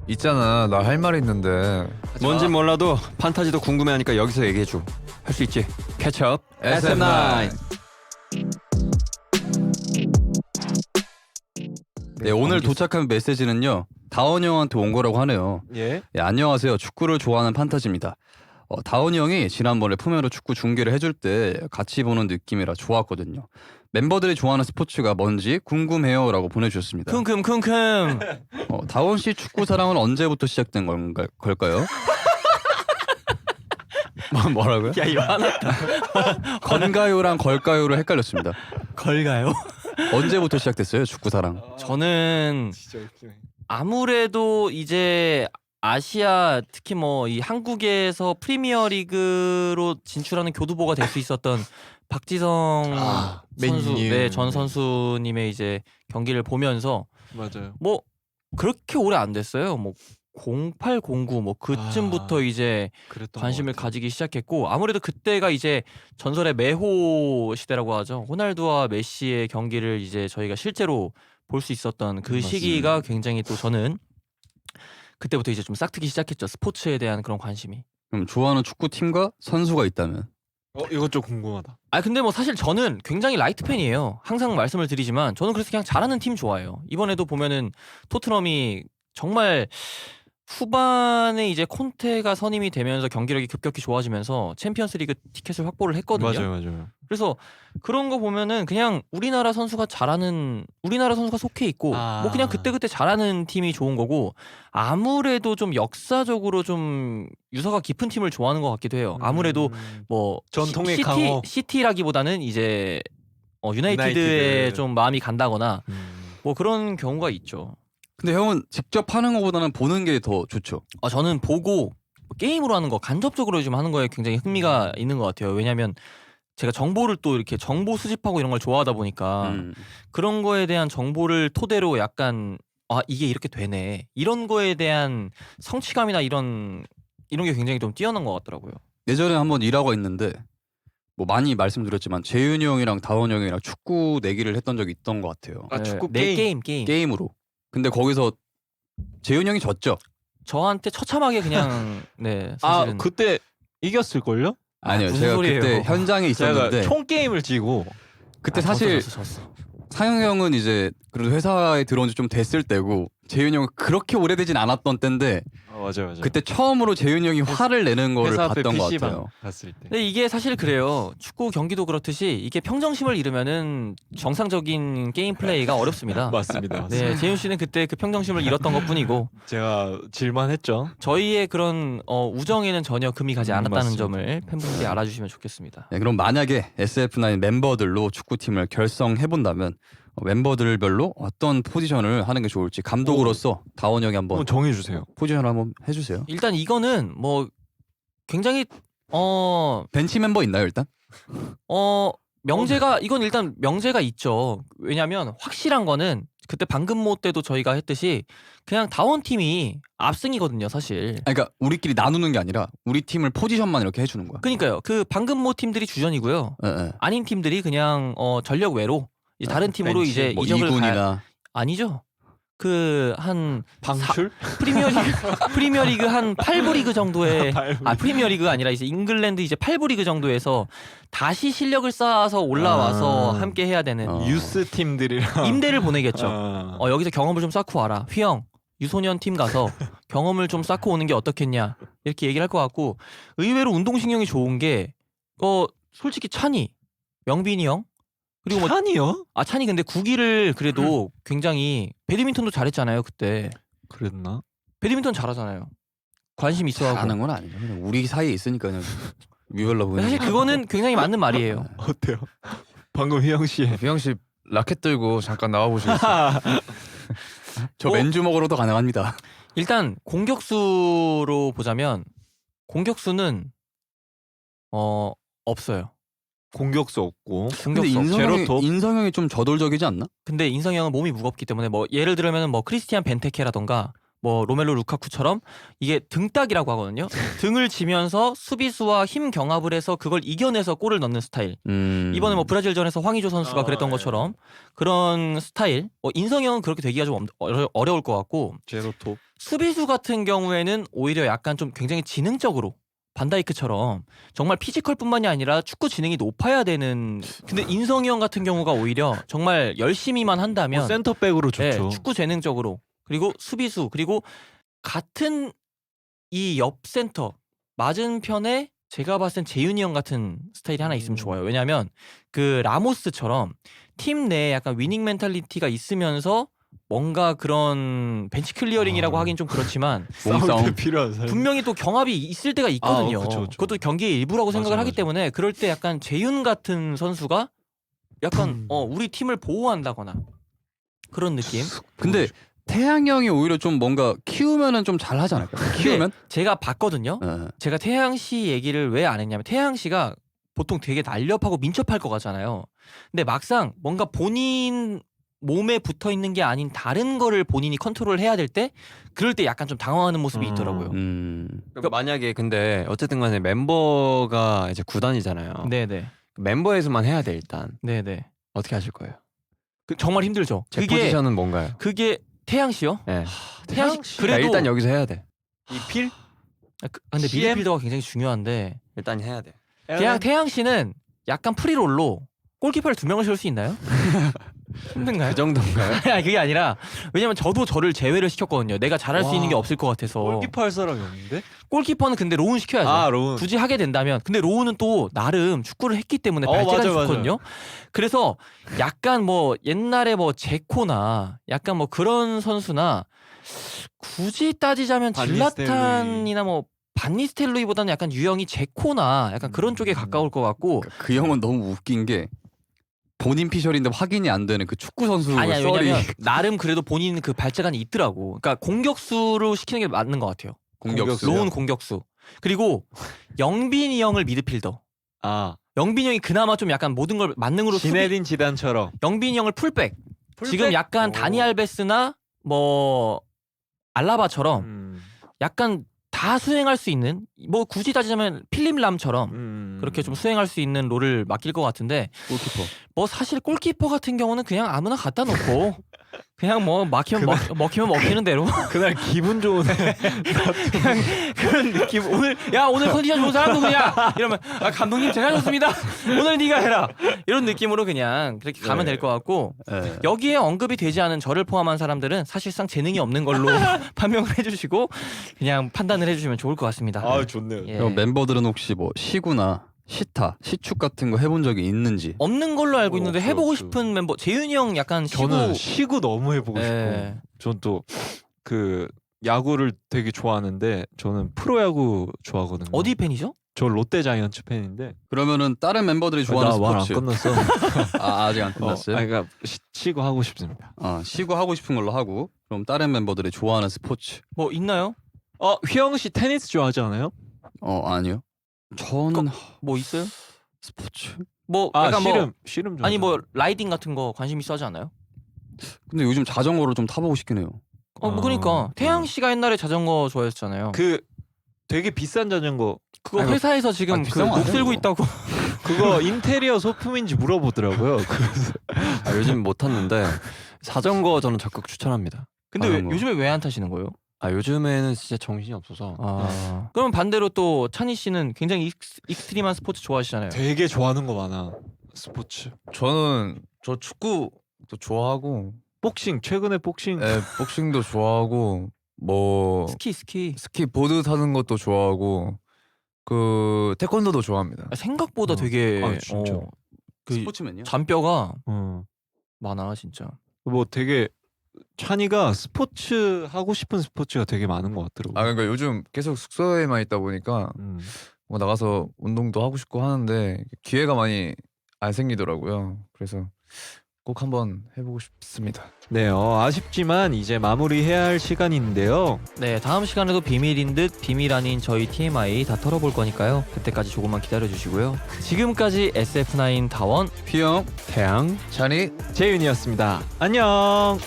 있잖아, 나 할 말 있는데. 뭔진 몰라도 판타지도 궁금해하니까 여기서 얘기해줘. 할 수 있지. 캐치업 SM9. 네, 오늘 도착한 메시지는요, 다원이 형한테 온 거라고 하네요. 예. 네, 안녕하세요. 축구를 좋아하는 판타지입니다. 다원이 형이 지난번에 품에로 축구 중계를 해줄 때 같이 보는 느낌이라 좋았거든요. 멤버들이 좋아하는 스포츠가 뭔지 궁금해요 라고 보내주셨습니다. 킁킁킁킁. 다원 씨 축구 사랑은 언제부터 시작된 걸까요? 뭐라고요? 야 이거 하나 건가요랑 걸까요를 헷갈렸습니다. 걸가요? 언제부터 시작됐어요? 축구 사랑. 저는 진짜 웃기네. 아무래도 이제 아시아 특히 뭐 이 한국에서 프리미어리그로 진출하는 교두보가 될 수 있었던 박지성 선수, 맨유. 네, 전 선수님의 이제 경기를 보면서 맞아요. 뭐 그렇게 오래 안 됐어요. 뭐 08, 09 뭐 그쯤부터 이제 그랬던 관심을 것 같아요. 가지기 시작했고 아무래도 그때가 이제 전설의 메호 시대라고 하죠. 호날두와 메시의 경기를 이제 저희가 실제로 볼 수 있었던 그 맞습니다. 시기가 굉장히 또 저는 그때부터 이제 좀 싹트기 시작했죠. 스포츠에 대한 그런 관심이. 그럼 좋아하는 축구팀과 선수가 있다면? 이것 좀 궁금하다. 아 근데 뭐 사실 저는 굉장히 라이트 팬이에요. 항상 말씀을 드리지만 저는 그래서 그냥 잘하는 팀 좋아해요. 이번에도 보면은 토트넘이 정말 후반에 이제 콘테가 선임이 되면서 경기력이 급격히 좋아지면서 챔피언스리그 티켓을 확보를 했거든요. 맞아요. 그래서 그런 거 보면은 그냥 우리나라 선수가 속해 있고 뭐 그냥 그때그때 잘하는 팀이 좋은 거고 아무래도 좀 역사적으로 좀 유서가 깊은 팀을 좋아하는 것 같기도 해요. 아무래도 뭐 전통의 강호. 시티라기보다는 이제 유나이티드에 유나이티드. 좀 마음이 간다거나 뭐 그런 경우가 있죠. 근데 형은 직접 하는 것보다는 보는 게 더 좋죠. 저는 보고 게임으로 하는 거 간접적으로 좀 하는 거에 굉장히 흥미가 있는 것 같아요. 왜냐하면 제가 정보를 또 이렇게 정보 수집하고 이런 걸 좋아하다 보니까 그런 거에 대한 정보를 토대로 약간 이게 이렇게 되네 이런 거에 대한 성취감이나 이런 게 굉장히 좀 뛰어난 것 같더라고요. 예전에 한번 일하고 있는데 뭐 많이 말씀드렸지만 재윤이 형이랑 다원이 형이랑 축구 내기를 했던 적이 있던 것 같아요. 축구 네, 게임. 게임으로. 근데 거기서 재윤이 형이 졌죠? 저한테 처참하게 그냥 네 사실은 그때 이겼을걸요? 아니요. 무슨 제가 소리예요. 그때 현장에 있었는데 제가 총 게임을 지고 그때 사실 졌어. 상영 형은 이제 그래도 회사에 들어온 지 좀 됐을 때고 재윤이 형은 그렇게 오래되진 않았던 때인데 맞아요. 그때 처음으로 재윤이 형이 화를 내는 거를 회사 앞에 봤던 것 PC방 같아요. 갔을 때. 근데 이게 사실 그래요. 축구 경기도 그렇듯이 이게 평정심을 잃으면은 정상적인 게임 플레이가 어렵습니다. 맞습니다. 네, 재윤 씨는 그때 그 평정심을 잃었던 것뿐이고 제가 질만했죠. 저희의 그런 우정에는 전혀 금이 가지 않았다는 맞습니다. 점을 팬분들이 알아주시면 좋겠습니다. 네, 그럼 만약에 SF9 멤버들로 축구팀을 결성해 본다면 멤버들별로 어떤 포지션을 하는 게 좋을지 감독으로서 다원 형이 한번 정해주세요. 포지션을 한번 해주세요. 일단 이거는 뭐 굉장히 벤치 멤버 있나요 일단? 명제가 이건 일단 명제가 있죠. 왜냐하면 확실한 거는 그때 방금모 때도 저희가 했듯이 그냥 다원 팀이 압승이거든요, 사실. 아니, 그러니까 우리끼리 나누는 게 아니라 우리 팀을 포지션만 이렇게 해주는 거야. 그러니까요. 그 방금모 팀들이 주전이고요. 예. 아닌 팀들이 그냥 전력 외로 이제 다른 팀으로 벤치, 이제 뭐 이적을 이군이나 아니죠. 그 한 방출? 프리미어리그 한 8부 리그 정도의 프리미어리그가 아니라 이제 잉글랜드 이제 8부 리그 정도에서 다시 실력을 쌓아서 올라와서 함께 해야 되는 유스 팀들이랑 임대를 보내겠죠. 여기서 경험을 좀 쌓고 와라. 휘영 유소년 팀 가서 경험을 좀 쌓고 오는 게 어떻겠냐 이렇게 얘기를 할 것 같고 의외로 운동신경이 좋은 게 솔직히 찬이 명빈이 형 그리고 뭐 찬이요? 찬이 근데 구기를 그래도 굉장히 배드민턴도 잘했잖아요 그때. 그랬나? 배드민턴 잘하잖아요. 관심 있어하고. 잘하는 건 아니죠. 그냥 우리 사이에 있으니까 그냥 위별로 보는. 사실 그거는 굉장히 맞는 말이에요. 어때요? 방금 휘영 씨. 휘영 씨 라켓 들고 잠깐 나와 보시겠어요? 저 맨주 먹으러도 가능합니다. 일단 공격수로 보자면 공격수는 없어요. 공격수 없고. 근데 공격수 없어요. 제로톱? 인성형이 좀 저돌적이지 않나? 근데 인성이 형은 몸이 무겁기 때문에 뭐 예를 들면 뭐 크리스티안 벤테케라던가 뭐 로멜로 루카쿠처럼 이게 등딱이라고 하거든요. 등을 지면서 수비수와 힘 경합을 해서 그걸 이겨내서 골을 넣는 스타일. 이번에 뭐 브라질전에서 황의조 선수가 그랬던 것처럼 그런 스타일. 인성형은 그렇게 되기가 좀 어려울 것 같고 제로톱. 수비수 같은 경우에는 오히려 약간 좀 굉장히 지능적으로 반다이크처럼 정말 피지컬뿐만이 아니라 축구 지능이 높아야 되는. 근데 인성이 형 같은 경우가 오히려 정말 열심히만 한다면 센터백으로 좋죠. 축구 재능적으로 그리고 수비수 그리고 같은 이 옆 센터 맞은편에 제가 봤을 땐 재윤이 형 같은 스타일이 하나 있으면 좋아요. 왜냐하면 그 라모스처럼 팀 내에 약간 위닝 멘탈리티가 있으면서 뭔가 그런 벤치 클리어링이라고 하긴 좀 그렇지만 싸울 때 필요한 사람. 분명히 또 경합이 있을 때가 있거든요. 그쵸. 그것도 경기의 일부라고 생각을 하기 맞아. 때문에 그럴 때 약간 재윤 같은 선수가 약간 우리 팀을 보호한다거나 그런 느낌. 근데 태양 형이 오히려 좀 뭔가 키우면은 좀 잘하지 않을까요? 키우면? 제가 봤거든요. 네. 제가 태양 씨 얘기를 왜 안 했냐면 태양 씨가 보통 되게 날렵하고 민첩할 것 같잖아요. 근데 막상 뭔가 본인 몸에 붙어 있는 게 아닌 다른 거를 본인이 컨트롤 해야 될 때 그럴 때 약간 좀 당황하는 모습이 있더라고요. 그러니까 만약에 근데 어쨌든 간에 멤버가 이제 구단이잖아요. 네네. 멤버에서만 해야 돼 일단. 네네. 어떻게 하실 거예요? 정말 힘들죠. 제 포지션은 뭔가요? 그게 태양 씨요? 네. 태양 씨 그러니까 그래도 일단 여기서 해야 돼. 이필? 근데 CM? 미드필더가 굉장히 중요한데 일단 해야 돼. 태양 씨는 약간 프리롤로 골키퍼를 2명을 세울 수 있나요? 힘든가요? 그 정도인가요? 아니 그게 아니라 왜냐면 저도 저를 제외를 시켰거든요. 내가 잘할 수 있는 게 없을 것 같아서. 골키퍼 할 사람이 없는데? 골키퍼는 근데 로운 시켜야죠. 아 로운. 굳이 하게 된다면. 근데 로운은 또 나름 축구를 했기 때문에 발재간이 맞아, 맞아. 좋거든요. 그래서 약간 뭐 옛날에 뭐 제코나 약간 뭐 그런 선수나 굳이 따지자면 반니스텔로이. 질라탄이나 뭐 반니스텔로이보다는 약간 유형이 제코나 약간 그런 쪽에 가까울 것 같고. 그 형은 너무 웃긴 게 본인 피셜인데 확인이 안 되는 그 축구 선수 아니야 썰이 왜냐면 나름 그래도 본인 그 발재간이 있더라고. 그러니까 공격수로 시키는 게 맞는 것 같아요. 공격수. 로운 공격수. 그리고 영빈이 형을 미드필더. 아 영빈이 형이 그나마 좀 약간 모든 걸 만능으로 지네딘 지단처럼. 영빈이 형을 풀백. 풀백? 지금 약간 오. 다니 알베스나 뭐 알라바처럼 음. 약간 다 수행할 수 있는 뭐 굳이 따지자면 필립 람처럼 그렇게 좀 수행할 수 있는 롤을 맡길 것 같은데 골키퍼. 뭐 사실 골키퍼 같은 경우는 그냥 아무나 갖다 놓고 그냥 뭐 막히면 먹히면 먹히는 대로 그날 기분 좋은 그냥 그런 느낌. 오늘 컨디션 좋은 사람 누구냐 이러면 감독님 제가 좋습니다. 오늘 네가 해라 이런 느낌으로 그냥 그렇게 가면 될 것 같고 네. 여기에 언급이 되지 않은 저를 포함한 사람들은 사실상 재능이 없는 걸로 판명을 해주시고 그냥 판단을 해주시면 좋을 것 같습니다. 아 좋네요. 예. 그럼 멤버들은 혹시 뭐 시구나 시타, 시축 같은 거 해본 적이 있는지? 없는 걸로 알고 있는데 없어, 해보고 없어. 싶은 멤버 재윤이 형 약간 저는 시구 너무 해보고 예. 싶고. 전 또 그 야구를 되게 좋아하는데 저는 프로야구 좋아하거든요. 어디 팬이죠? 저 롯데 자이언츠 팬인데. 그러면 다른 멤버들이 좋아하는 나 말 안 스포츠. 끝났어. 아직 안 끝났어요? 그러니까 시구 하고 싶습니다. 시구 하고 싶은 걸로 하고 그럼 다른 멤버들이 좋아하는 스포츠. 뭐 있나요? 휘영 씨 테니스 좋아하지 않아요? 아니요. 저는 뭐 있어요? 스포츠. 뭐 아 약간 씨름 좋아. 아니 뭐 라이딩 같은 거 관심 있어 하지 않아요? 근데 요즘 자전거를 좀 타보고 싶긴 해요. 뭐 그러니까 태양 씨가 옛날에 자전거 좋아했잖아요. 그 되게 비싼 자전거 그거 아니, 회사에서 지금 그 비싼 거 못 아니야, 쓸고 그거. 있다고. 그거 인테리어 소품인지 물어보더라고요. 요즘 못 탔는데 자전거 저는 적극 추천합니다. 근데 자전거. 요즘에 왜 안 타시는 거예요? 요즘에는 진짜 정신이 없어서. 그럼 반대로 또 찬희 씨는 굉장히 익스트림한 스포츠 좋아하시잖아요. 되게 좋아하는 거 많아. 스포츠. 저는 저 축구도 좋아하고 복싱 최근에 복싱. 복싱도 좋아하고 뭐 스키. 스키 보드 타는 것도 좋아하고 그 태권도도 좋아합니다. 생각보다 되게 진짜. 그 스포츠맨이요? 잔뼈가 어. 많아 진짜. 뭐 되게 찬이가 스포츠 하고 싶은 스포츠가 되게 많은 것 같더라고. 그러니까 요즘 계속 숙소에만 있다 보니까 뭐 나가서 운동도 하고 싶고 하는데 기회가 많이 안 생기더라고요. 그래서 꼭 한번 해보고 싶습니다. 네, 아쉽지만 이제 마무리해야 할 시간인데요. 네, 다음 시간에도 비밀인 듯 비밀 아닌 저희 TMI 다 털어볼 거니까요. 그때까지 조금만 기다려주시고요. 지금까지 SF9 다원 휘영. 태양 찬이 재윤이었습니다. 안녕.